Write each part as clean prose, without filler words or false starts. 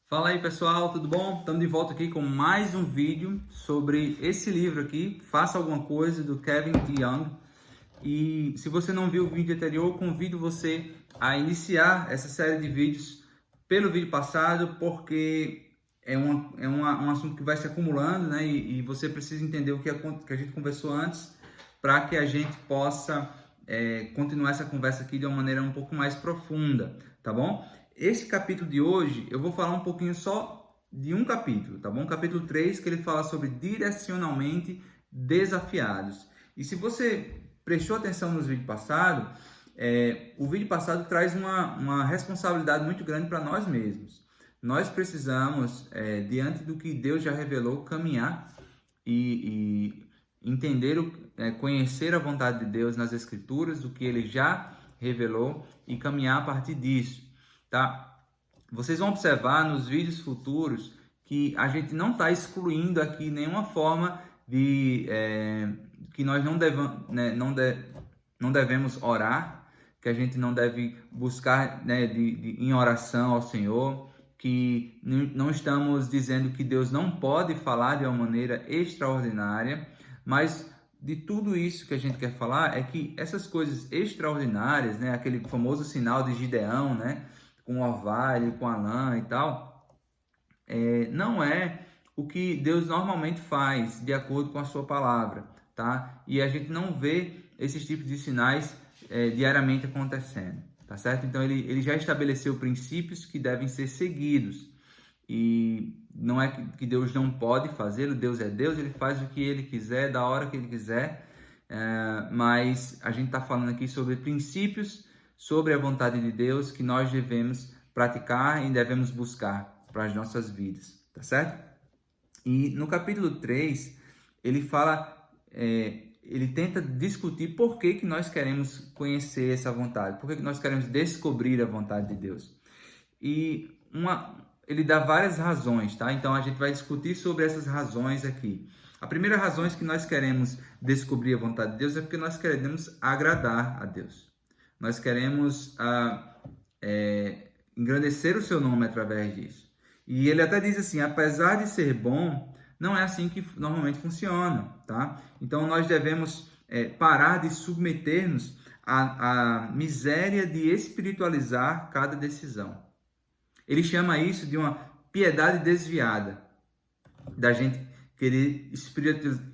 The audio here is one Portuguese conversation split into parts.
Fala aí pessoal, tudo bom? Estamos de volta aqui com mais um vídeo sobre esse livro aqui, Faça Alguma Coisa, do Kevin DeYoung. E se você não viu o vídeo anterior, convido você a iniciar essa série de vídeos pelo vídeo passado, porque um assunto que vai se acumulando, né? E você precisa entender o que a gente conversou antes, para que a gente possa continuar essa conversa aqui de uma maneira um pouco mais profunda, tá bom? Esse capítulo de hoje, eu vou falar um pouquinho só de um capítulo, tá bom? Capítulo 3, que ele fala sobre direcionalmente desafiados. E se você prestou atenção nos vídeos passados, o vídeo passado traz uma responsabilidade muito grande para nós mesmos. Nós precisamos, diante do que Deus já revelou, caminhar e entender, conhecer a vontade de Deus nas Escrituras, do que Ele já revelou e caminhar a partir disso. Tá? Vocês vão observar nos vídeos futuros que a gente não está excluindo aqui nenhuma forma de que nós não devemos orar, que a gente não deve buscar, né, em oração ao Senhor, que não estamos dizendo que Deus não pode falar de uma maneira extraordinária, mas de tudo isso que a gente quer falar é que essas coisas extraordinárias, né, aquele famoso sinal de Gideão, né, com o orvalho, com a lã e tal, não é o que Deus normalmente faz de acordo com a sua palavra, tá? E a gente não vê esses tipos de sinais diariamente acontecendo, tá certo? Então ele já estabeleceu princípios que devem ser seguidos, e não é que Deus não pode fazê-lo. Deus é Deus, Ele faz o que Ele quiser, da hora que Ele quiser, mas a gente está falando aqui sobre princípios, sobre a vontade de Deus que nós devemos praticar e devemos buscar para as nossas vidas, tá certo? E no capítulo 3, ele fala, ele tenta discutir por que nós queremos conhecer essa vontade, por que nós queremos descobrir a vontade de Deus. E ele dá várias razões, tá? Então a gente vai discutir sobre essas razões aqui. A primeira razão é que nós queremos descobrir a vontade de Deus é porque nós queremos agradar a Deus. Nós queremos engrandecer o seu nome através disso. E ele até diz assim, apesar de ser bom, não é assim que normalmente funciona, tá? Então nós devemos parar de submeter-nos à miséria de espiritualizar cada decisão. Ele chama isso de uma piedade desviada, da gente querer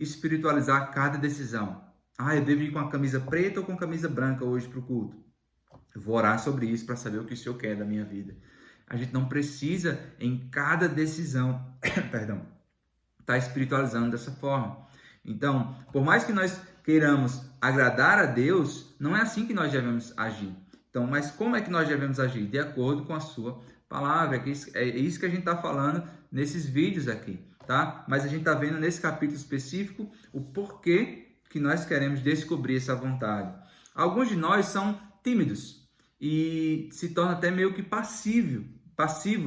espiritualizar cada decisão. Eu devo ir com a camisa preta ou com a camisa branca hoje para o culto? Eu vou orar sobre isso para saber o que o Senhor quer da minha vida. A gente não precisa, em cada decisão, estar espiritualizando dessa forma. Então, por mais que nós queiramos agradar a Deus, não é assim que nós devemos agir. Então, mas como é que nós devemos agir? De acordo com a sua palavra. É isso que a gente está falando nesses vídeos aqui, tá? Mas a gente está vendo nesse capítulo específico o porquê que nós queremos descobrir essa vontade. Alguns de nós são tímidos e se torna até meio que passivo,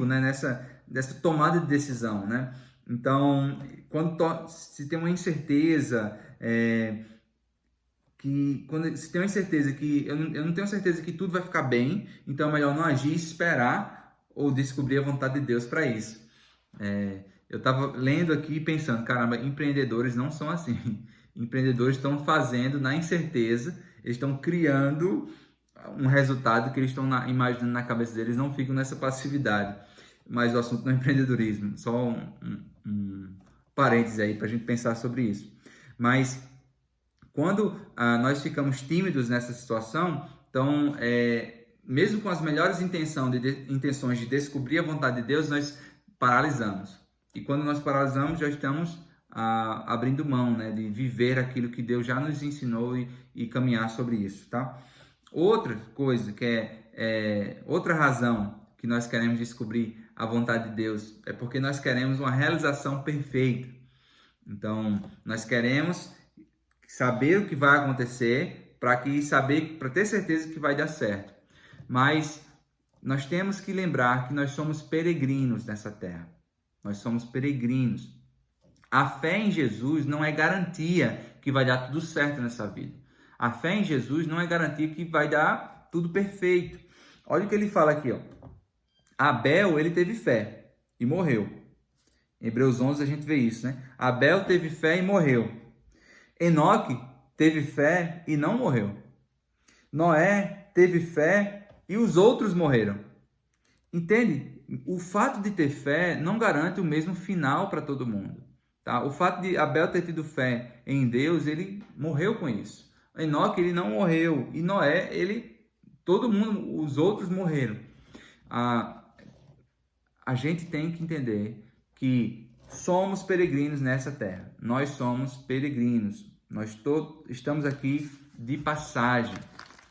né, nessa tomada de decisão, né? Então, quando se tem uma incerteza, se tem uma incerteza que eu não tenho certeza que tudo vai ficar bem, então é melhor não agir, esperar ou descobrir a vontade de Deus para isso. Eu estava lendo aqui e pensando, caramba, empreendedores não são assim. Empreendedores estão fazendo na incerteza, eles estão criando um resultado que eles estão imaginando na cabeça deles, não ficam nessa passividade. Mas o assunto não é empreendedorismo, só um parênteses aí para a gente pensar sobre isso. Mas quando nós ficamos tímidos nessa situação, então, mesmo com as melhores intenções de descobrir a vontade de Deus, nós paralisamos. E quando nós paralisamos, já estamos abrindo mão, né, de viver aquilo que Deus já nos ensinou e caminhar sobre isso, tá? Outra coisa outra razão que nós queremos descobrir a vontade de Deus é porque nós queremos uma realização perfeita. Então, nós queremos saber o que vai acontecer para ter certeza que vai dar certo. Mas nós temos que lembrar que nós somos peregrinos nessa terra. Nós somos peregrinos. A fé em Jesus não é garantia que vai dar tudo certo nessa vida. A fé em Jesus não é garantia que vai dar tudo perfeito. Olha o que ele fala aqui, ó. Abel, ele teve fé. e morreu. Em Hebreus 11 a gente vê isso, né? Abel teve fé e morreu. Enoque teve fé e não morreu. Noé teve fé e os outros morreram. Entende? O fato de ter fé não garante o mesmo final para todo mundo. Tá? O fato de Abel ter tido fé em Deus, ele morreu com isso. Enoque, ele não morreu. E Noé, todo mundo, os outros morreram. A gente tem que entender que somos peregrinos nessa terra. Nós somos peregrinos. Nós estamos aqui de passagem.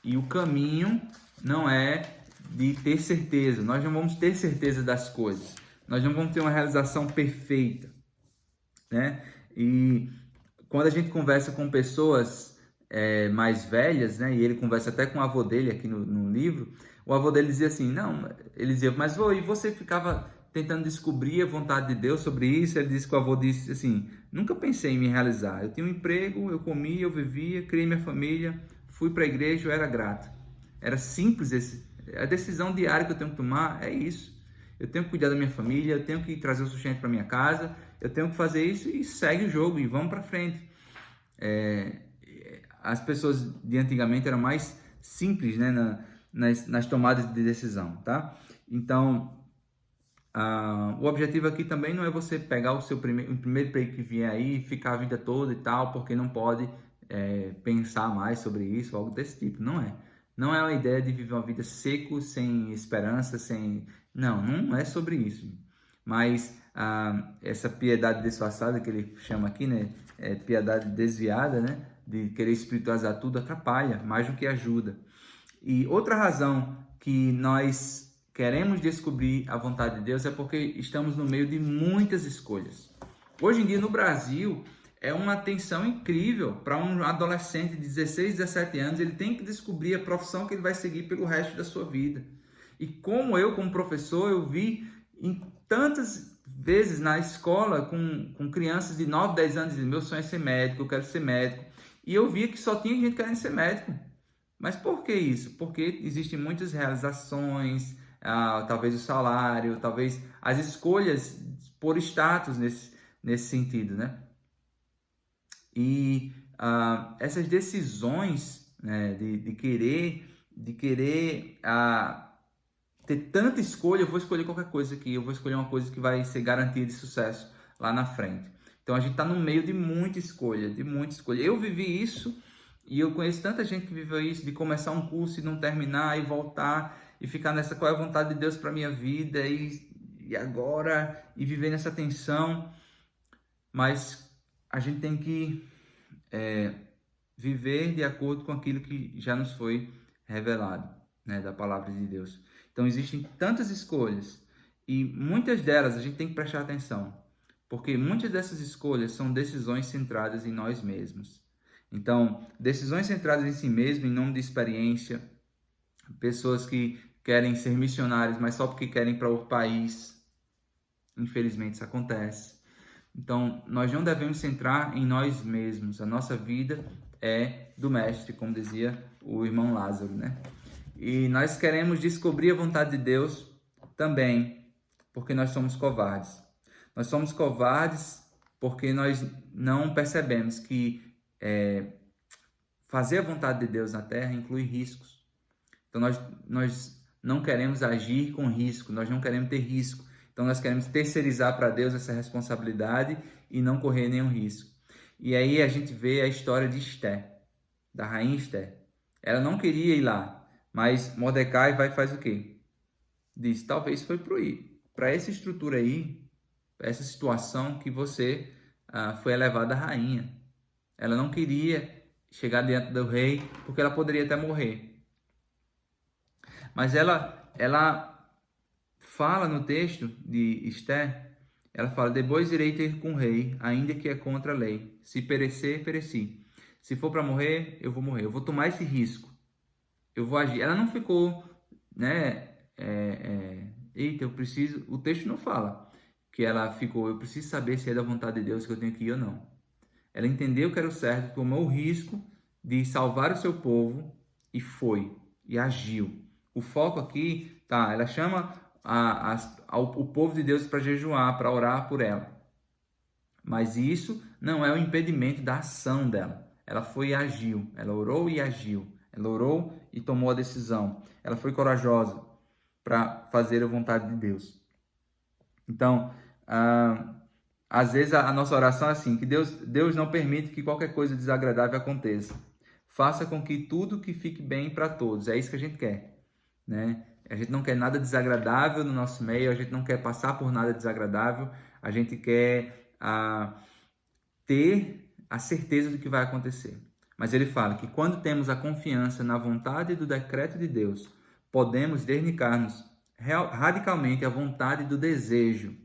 E o caminho não é de ter certeza. Nós não vamos ter certeza das coisas. Nós não vamos ter uma realização perfeita, né? E quando a gente conversa com pessoas mais velhas, né? E ele conversa até com o avô dele aqui no livro, o avô dele dizia assim, não, ele dizia, mas vô, e você ficava tentando descobrir a vontade de Deus sobre isso? Ele disse que o avô disse assim, nunca pensei em me realizar. Eu tinha um emprego, eu comia, eu vivia, criei minha família, fui para a igreja, eu era grato. Era simples a decisão diária que eu tenho que tomar é isso. Eu tenho que cuidar da minha família, eu tenho que trazer o sustento para minha casa, eu tenho que fazer isso e segue o jogo e vamos para frente. As pessoas de antigamente eram mais simples, né, nas tomadas de decisão, tá? Então, o objetivo aqui também não é você pegar o primeiro emprego que vier aí e ficar a vida toda e tal, porque não pode pensar mais sobre isso, algo desse tipo. Não é. Não é uma ideia de viver uma vida seco, sem esperança, não é sobre isso. Mas essa piedade disfarçada que ele chama aqui, né, piedade desviada, né, de querer espiritualizar tudo, atrapalha mais do que ajuda. E outra razão que nós queremos descobrir a vontade de Deus é porque estamos no meio de muitas escolhas. Hoje em dia no Brasil é uma tensão incrível para um adolescente de 16, 17 anos, ele tem que descobrir a profissão que ele vai seguir pelo resto da sua vida. E como professor, eu vi em tantas vezes na escola com crianças de 9, 10 anos dizendo, meu sonho é ser médico, eu quero ser médico. E eu via que só tinha gente querendo ser médico. Mas por que isso? Porque existem muitas realizações, talvez o salário, talvez as escolhas por status nesse sentido, né? E essas decisões, né, de querer ter tanta escolha, eu vou escolher qualquer coisa aqui, eu vou escolher uma coisa que vai ser garantia de sucesso lá na frente. Então a gente está no meio de muita escolha, Eu vivi isso e eu conheço tanta gente que viveu isso, de começar um curso e não terminar e voltar e ficar nessa qual é a vontade de Deus para minha vida e agora e viver nessa tensão. Mas a gente tem que viver de acordo com aquilo que já nos foi revelado, né, da palavra de Deus. Então existem tantas escolhas e muitas delas a gente tem que prestar atenção, porque muitas dessas escolhas são decisões centradas em nós mesmos. Então, decisões centradas em si mesmo, em nome de experiência, pessoas que querem ser missionários, mas só porque querem para outro país, infelizmente isso acontece. Então, nós não devemos centrar em nós mesmos. A nossa vida é do Mestre, como dizia o irmão Lázaro, né? E nós queremos descobrir a vontade de Deus também, porque nós somos covardes. Nós somos covardes porque nós não percebemos que fazer a vontade de Deus na terra inclui riscos. Então, nós não queremos agir com risco, nós não queremos ter risco. Então, nós queremos terceirizar para Deus essa responsabilidade e não correr nenhum risco. E aí a gente vê a história de Esther, da rainha Esther. Ela não queria ir lá, mas Mordecai vai e faz o quê? Diz, talvez foi para essa estrutura aí, para essa situação que você foi elevada a rainha. Ela não queria chegar diante do rei, porque ela poderia até morrer. Mas ela fala no texto de Esther, ela fala, depois irei ter com o rei, ainda que é contra a lei. Se perecer, pereci. Se for para morrer, eu vou morrer. Eu vou tomar esse risco. Eu vou agir. Ela não ficou, né? Eita, eu preciso... O texto não fala que ela ficou, eu preciso saber se é da vontade de Deus que eu tenho que ir ou não. Ela entendeu que era o certo, tomou o risco de salvar o seu povo e foi, e agiu. O foco aqui, ela chama o povo de Deus para jejuar, para orar por ela. Mas isso não é o impedimento da ação dela. Ela foi e agiu, ela orou e agiu, ela orou e tomou a decisão. Ela foi corajosa para fazer a vontade de Deus. Então, às vezes a nossa oração é assim, que Deus não permite que qualquer coisa desagradável aconteça. Faça com que tudo que fique bem para todos. É isso que a gente quer, né? A gente não quer nada desagradável no nosso meio, a gente não quer passar por nada desagradável, a gente quer ter a certeza do que vai acontecer. Mas ele fala que quando temos a confiança na vontade do decreto de Deus, podemos dedicar-nos radicalmente à vontade do desejo,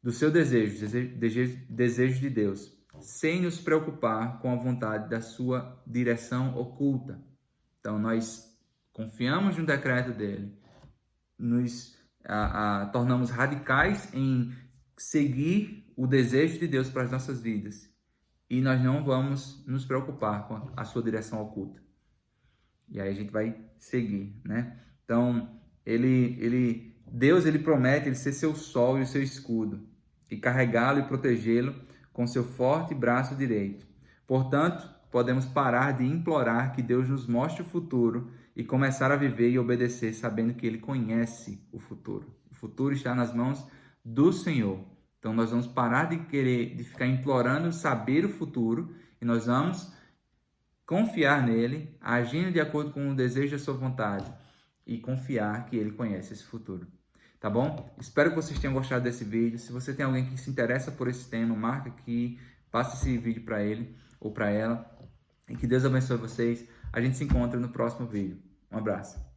do seu desejo de Deus, sem nos preocupar com a vontade da sua direção oculta. Então, nós confiamos no decreto dele, nos tornamos radicais em seguir o desejo de Deus para as nossas vidas e nós não vamos nos preocupar com a sua direção oculta. E aí a gente vai seguir, né? Então, Deus promete ele ser seu sol e o seu escudo, e carregá-lo e protegê-lo com seu forte braço direito. Portanto, podemos parar de implorar que Deus nos mostre o futuro e começar a viver e obedecer sabendo que ele conhece o futuro. O futuro está nas mãos do Senhor. Então nós vamos parar de ficar implorando saber o futuro e nós vamos confiar nele, agindo de acordo com o desejo da sua vontade e confiar que ele conhece esse futuro. Tá bom? Espero que vocês tenham gostado desse vídeo. Se você tem alguém que se interessa por esse tema, marca aqui, passa esse vídeo para ele ou para ela. E que Deus abençoe vocês. A gente se encontra no próximo vídeo. Um abraço.